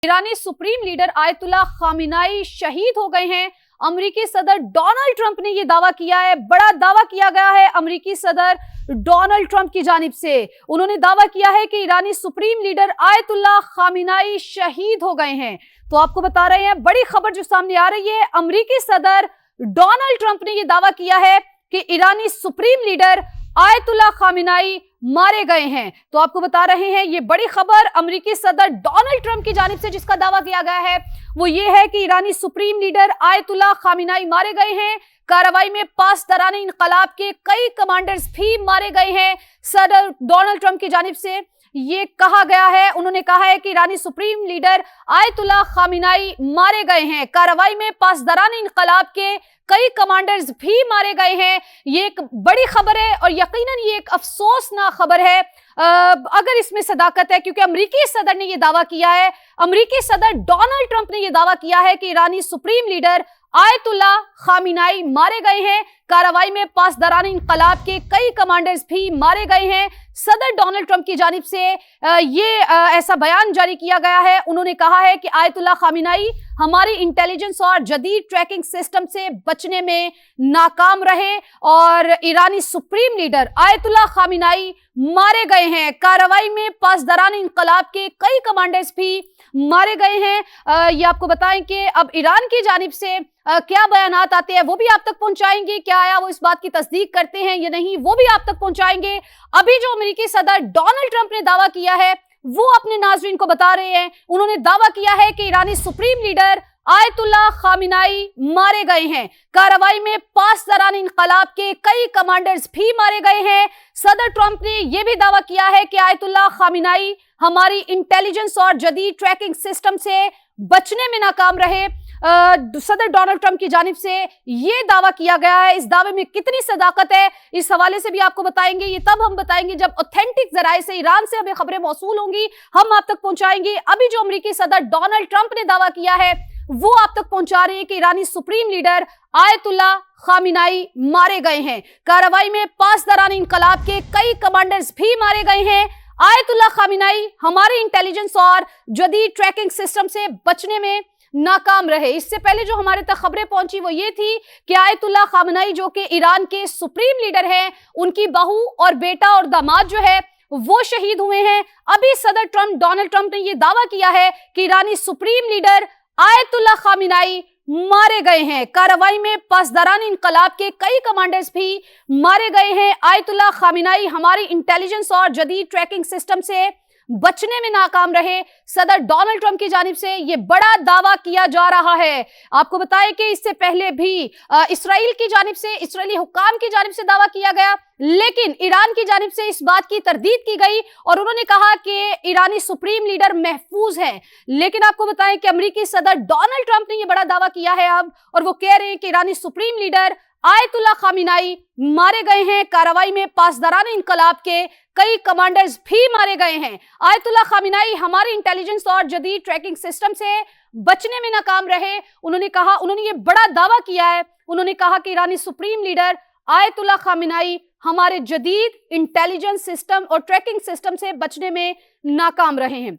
ईरानी supreme leader ayatollah खामिनाई शहीद हो गए हैं। अमेरिकी सदर डोनाल्ड ट्रंप ने यह दावा किया है। बड़ा दावा किया गया है अमेरिकी सदर डोनाल्ड ट्रंप की जानिब से। उन्होंने दावा किया है कि ईरानी सुप्रीम लीडर आयतुल्ला खामिनाई शहीद हो गए हैं। तो आपको बता रहे हैं, बड़ी खबर जो सामने आ रही है, अमेरिकी सदर डोनाल्ड ट्रंप ने यह दावा किया है कि ईरानी सुप्रीम लीडर आयतुल्ला खामिनाई मारे गए हैं। तो आपको बता रहे हैं, ये बड़ी खबर अमेरिकी सदर डोनाल्ड ट्रंप की जानिब से जिसका दावा किया गया है वो ये है कि ईरानी सुप्रीम लीडर आयतुल्ला खामिनाई मारे गए हैं। कार्रवाई में पासदाराने इनकलाब के कई कमांडर्स भी मारे गए हैं। सदर डोनाल्ड ट्रंप की जानिब से ये कहा गया है, उन्होंने कहा है कि ईरानी सुप्रीम लीडर आयतुल्ला खामिनाई मारे गए हैं। कार्रवाई में पासदाराने इनकलाब के कई कमांडर्स भी मारे गए हैं। ये एक बड़ी खबर है और यकीनन ये एक अफसोसनाक खबर है अगर इसमें सदाकत है, क्योंकि अमेरिकी सदर ने यह दावा किया है, अमेरिकी सदर डोनाल्ड ट्रंप ने यह दावा किया है कि ईरानी सुप्रीम लीडर आयतुल्ला खामिनाई मारे गए हैं। कार्रवाई में पासदाराने इनकलाब के कई कमांडर्स भी मारे गए हैं। सदर डोनाल्ड ट्रंप की जानिब से ऐसा बयान जारी किया गया है। उन्होंने कहा है कि आयतुल्ला खामिनाई हमारी इंटेलिजेंस और जदीद ट्रैकिंग सिस्टम से बचने में नाकाम रहे और ईरानी सुप्रीम लीडर आयतुल्ला खामिनाई मारे गए हैं। कार्रवाई में पासदाराने इनकलाब के कई कमांडर्स भी मारे गए हैं। ये आपको बताएं कि अब ईरान की जानिब से क्या बयानात आते हैं वो भी आप तक पहुंचाएंगे। क्या आया वो इस बात की तस्दीक करते हैं या नहीं वो भी आप तक पहुंचाएंगे। अभी जो अमेरिकी सदर डोनाल्ड ट्रंप ने दावा किया है वो अपने नाज़रीन को बता रहे हैं। उन्होंने दावा किया है कि ईरानी सुप्रीम लीडर आयतुल्ला खामिनाई मारे गए हैं। कार्रवाई में पासदाराने इनकलाब के कई कमांडर्स भी मारे गए हैं। सदर ट्रंप ने यह भी दावा किया है कि आयतुल्ला खामिनाई हमारी इंटेलिजेंस और जदीद ट्रैकिंग सिस्टम से बचने में नाकाम रहे। सदर डोनाल्ड ट्रंप की जानिब से ये दावा किया गया है। इस दावे में कितनी सदाकत है इस हवाले से भी आपको बताएंगे। ये तब हम बताएंगे जब ऑथेंटिक जराए से ईरान से हमें खबरें मौसूल होंगी, हम आप तक पहुंचाएंगे। अभी जो अमेरिकी सदर डोनाल्ड ट्रंप ने दावा किया है वो आप तक पहुंचा रहे हैं कि ईरानी सुप्रीम लीडर आयतुल्ला खामिनाई मारे गए हैं। कार्रवाई में पासदाराने इनकलाब के कई कमांडर्स भी मारे गए हैं। आयतुल्ला खामिनाई हमारे इंटेलिजेंस और जदीद ट्रैकिंग सिस्टम से बचने में नाकाम रहे। इससे पहले जो हमारे तक खबरें पहुंची वो ये थी कि आयतुल्ला खामिनाई जो कि ईरान के सुप्रीम लीडर हैं, उनकी बहू और बेटा और दामाद जो है वो शहीद हुए हैं। अभी सदर डोनाल्ड ट्रंप ने यह दावा किया है कि ईरानी सुप्रीम लीडर आयतुल्ला खामिनाई मारे गए हैं। कार्रवाई में पासदाराने इनकलाब के कई कमांडर्स भी मारे गए हैं। आयतुल्ला खामिनाई हमारी इंटेलिजेंस और जदीद ट्रैकिंग सिस्टम से बचने में नाकाम रहे। सदर डोनाल्ड ट्रंप की जानिब से यह बड़ा दावा किया जा रहा है। आपको बताएं कि इससे पहले भी इस्राइल की जानिब से, इस्राइली हुक्काम की जानिब से दावा किया गया, लेकिन ईरान की जानिब से इस बात की तरदीद की गई और उन्होंने कहा कि ईरानी सुप्रीम लीडर महफूज है। लेकिन आपको बताएं कि अमेरिकी सदर डोनाल्ड ट्रंप ने यह बड़ा दावा किया है अब, और वो कह रहे हैं कि ईरानी सुप्रीम लीडर आयतुल्ला खामिनाई मारे गए हैं। कार्रवाई में पासदाराने इनकलाब के कई कमांडर्स भी मारे गए हैं। आयतुल्ला खामिनाई हमारे इंटेलिजेंस और जदीद ट्रैकिंग सिस्टम से बचने में नाकाम रहे। उन्होंने कहा, उन्होंने ये बड़ा दावा किया है। उन्होंने कहा कि ईरानी सुप्रीम लीडर आयतुल्ला खामिनाई हमारे जदीद इंटेलिजेंस सिस्टम और ट्रैकिंग सिस्टम से बचने में नाकाम रहे हैं।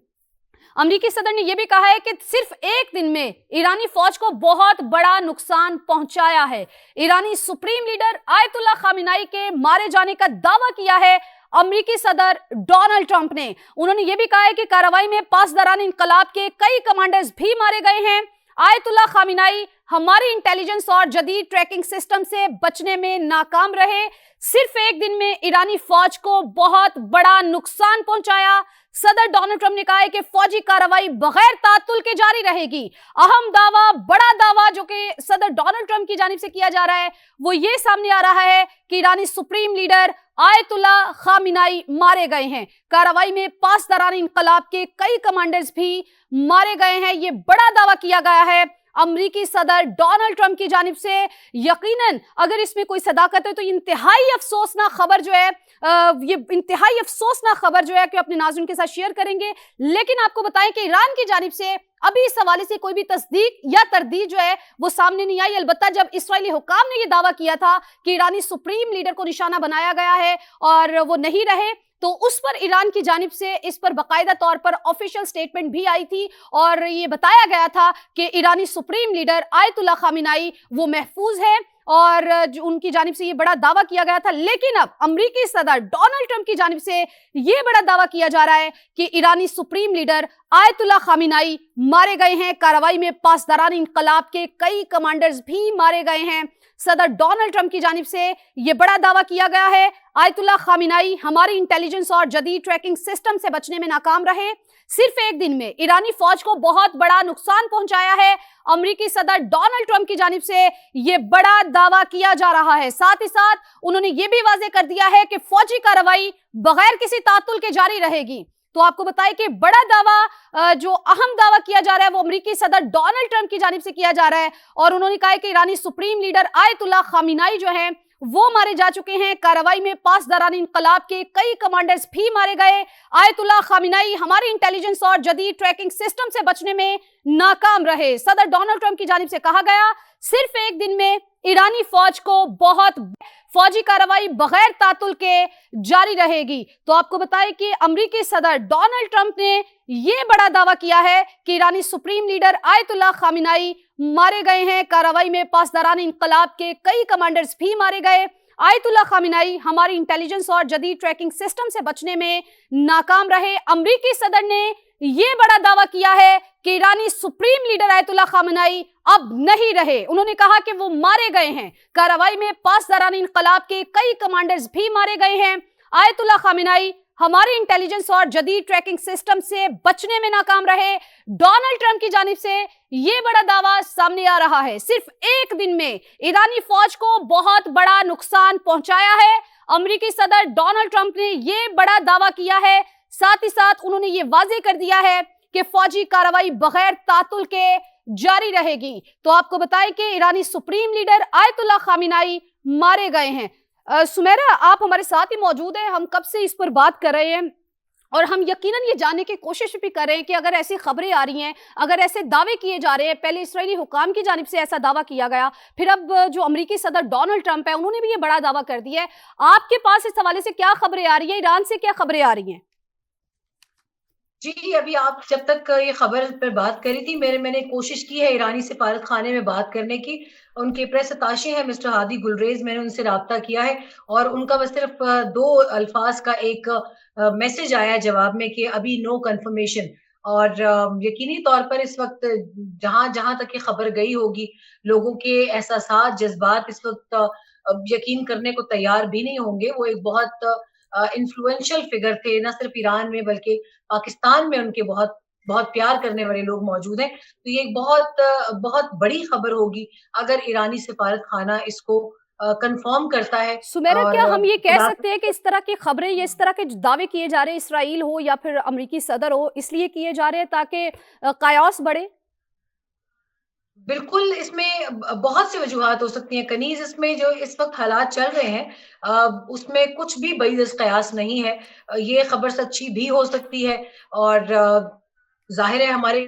अमेरिकी सदर ने यह भी कहा है कि सिर्फ एक दिन में ईरानी फौज को बहुत बड़ा नुकसान पहुंचाया है। ईरानी सुप्रीम लीडर आयतुल्ला खामिनाई के मारे जाने का दावा किया है अमेरिकी सदर डोनाल्ड ट्रंप ने। उन्होंने यह भी कहा है कि कार्रवाई में पासदाराने इनकलाब के कई कमांडर्स भी मारे गए हैं। आयतुल्ला खामिनाई हमारी इंटेलिजेंस और जदीद ट्रैकिंग सिस्टम से बचने में नाकाम रहे। सिर्फ एक दिन में ईरानी फौज को बहुत बड़ा नुकसान पहुंचाया। सदर डोनाल्ड ट्रंप ने कहा है कि फौजी कार्रवाई बगैर तातुल के जारी रहेगी। अहम दावा, बड़ा दावा जो कि सदर डोनाल्ड ट्रंप की जानिब से किया जा रहा है वो ये सामने आ रहा है कि ईरानी सुप्रीम लीडर आयतुल्ला खामिनाई मारे गए हैं। कार्रवाई में पासदाराने इनकलाब के कई कमांडर्स भी मारे गए हैं। ये बड़ा दावा किया गया है अमेरिकी सदर डोनाल्ड ट्रंप की जानिब से। यकीनन अगर इसमें कोई सदाकत है तो इंतहाई अफसोसनाक खबर जो है ये इंतहाई अफसोसनाक खबर जो है कि अपने नाज़रीन के साथ शेयर करेंगे। लेकिन आपको बताएं कि ईरान की जानिब से अभी इस हवाले से कोई भी तस्दीक या तरदीद जो है वो सामने नहीं आई। अलबत्ता जब इस्राइली हुक्काम ने यह दावा किया था कि ईरानी सुप्रीम लीडर को निशाना बनाया गया है और वो नहीं रहे, तो उस पर ईरान की जानिब से इस पर बाकायदा तौर पर ऑफिशियल स्टेटमेंट भी आई थी और ये बताया गया था कि ईरानी सुप्रीम लीडर आयतुल्लाह खामिनाई वो महफूज है और उनकी जानिब से ये बड़ा दावा किया गया था। लेकिन अब अमेरिकी सदर डोनाल्ड ट्रंप की जानिब से ये बड़ा दावा किया जा रहा है कि ईरानी सुप्रीम लीडर आयतुल्लाह खामिनाई मारे गए हैं। कार्रवाई में पासदारान इनकलाब के कई कमांडर्स भी मारे गए हैं। सदर डोनाल्ड ट्रंप की जानिब से यह बड़ा दावा किया गया है, आयतुल्लाह खामिनाई हमारी इंटेलिजेंस और जदीद ट्रैकिंग सिस्टम से बचने में नाकाम रहे। सिर्फ एक दिन में ईरानी फौज को बहुत बड़ा नुकसान पहुंचाया है। अमेरिकी सदर डोनाल्ड ट्रंप की जानिब से यह बड़ा दावा किया जा रहा है। साथ ही साथ उन्होंने यह भी वाज़ेह कर दिया है कि फौजी कार्रवाई बगैर किसी तातुल के जारी रहेगी। तो आपको बताएं कि बड़ा दावा जो अहम दावा किया जा रहा है वो अमेरिकी सदर डोनाल्ड ट्रंप की जानिब से किया जा रहा है और उन्होंने कहा है कि ईरानी सुप्रीम लीडर आयतुल्लाह खामिनाई जो हैं वो मारे जा चुके हैं। कार्रवाई में पासदारान इनकलाब के कई कमांडर्स भी मारे गए। आयतुल्लाह खामिनाई हमारी इंटेलिजेंस और जदीद ट्रैकिंग सिस्टम से बचने में नाकाम रहे। सदर डोनाल्ड ट्रंप की जानिब से कहा गया सिर्फ एक दिन में ईरानी फौज को बहुत फौजी कार्रवाई बगैर तातुल के जारी रहेगी। तो आपको बताएं कि अमेरिकी सदर डोनाल्ड ट्रंप ने यह बड़ा दावा किया है कि ईरानी सुप्रीम लीडर आयतुल्लाह खामिनाई मारे गए हैं। कार्रवाई में पासदारान इनकलाब के कई कमांडर्स भी मारे गए। आयतुल्लाह खामिनाई हमारी इंटेलिजेंस और जदीद ट्रैकिंग सिस्टम से बचने में नाकाम रहे। अमेरिकी सदर ने यह बड़ा दावा किया है कि ईरानी सुप्रीम लीडर आयतुल्लाह खामिनाई अब नहीं रहे। उन्होंने कहा कि वो मारे गए हैं। कार्रवाई में पासदारान इनकलाब के कई कमांडर्स भी मारे गए हैं। आयतुल्लाह खामिनाई हमारी इंटेलिजेंस और जदीद ट्रैकिंग सिस्टम से बचने में नाकाम रहे। डोनाल्ड ट्रंप की जानिब से यह बड़ा दावा सामने आ रहा है। सिर्फ एक दिन में ईरानी फौज को बहुत बड़ा नुकसान पहुंचाया है। अमेरिकी सदर डोनाल्ड ट्रंप ने यह बड़ा दावा किया है। साथ ही साथ उन्होंने ये वाज़ेह कर दिया है कि फौजी कार्रवाई बगैर तातुल के जारी रहेगी। तो आपको बताएं कि ईरानी सुप्रीम लीडर आयतुल्लाह खामिनाई मारे गए हैं। सुमेरा, आप हमारे साथ ही मौजूद हैं। हम कब से इस पर बात कर रहे हैं और हम यकीनन ये जानने की कोशिश भी कर रहे हैं कि अगर ऐसी खबरें आ रही हैं, अगर ऐसे दावे किए जा रहे हैं, पहले इस्राएली हुकाम की जानिब से ऐसा दावा किया गया, फिर अब जो अमेरिकी सदर डोनाल्ड ट्रंप है उन्होंने भी ये बड़ा दावा कर दिया है। आपके पास इस हवाले से क्या खबरें आ रही है? ईरान से क्या खबरें आ रही हैं? जी, अभी आप जब तक ये खबर पर बात करी थी मैंने कोशिश की है ईरानी सफारत खाने में बात करने की। उनके प्रेस अताशे हैं मिस्टर हादी गुलरेज, मैंने उनसे राब्ता किया है और उनका बस सिर्फ 2 अल्फाज का एक मैसेज आया जवाब में कि अभी नो कंफर्मेशन। और यकीनी तौर पर इस वक्त जहां तक ये खबर गई होगी, लोगों के एहसासात, जज्बात इस वक्त यकीन करने को तैयार भी नहीं होंगे। वो एक बहुत इन्फ्लुएंशियल फिगर थे, न सिर्फ ईरान में बल्कि पाकिस्तान में उनके बहुत बहुत प्यार करने वाले लोग मौजूद हैं। तो ये एक बहुत बड़ी खबर होगी अगर ईरानी सफारत खाना इसको कंफर्म करता है। सुमेरा, क्या हम ये कह खुदा सकते हैं कि इस तरह की खबरें, ये इस तरह के जो दावे किए जा रहे हैं, इसराइल हो या फिर अमेरिकी सदर हो, इसलिए किए जा रहे हैं ताकि कायास बढ़े? बिल्कुल, इसमें बहुत सी वजूहात हो सकती हैं कनीज़। इसमें जो इस वक्त हालात चल रहे हैं उसमें कुछ भी बईद कयास नहीं है। ये खबर सच्ची भी हो सकती है और ज़ाहिर है हमारे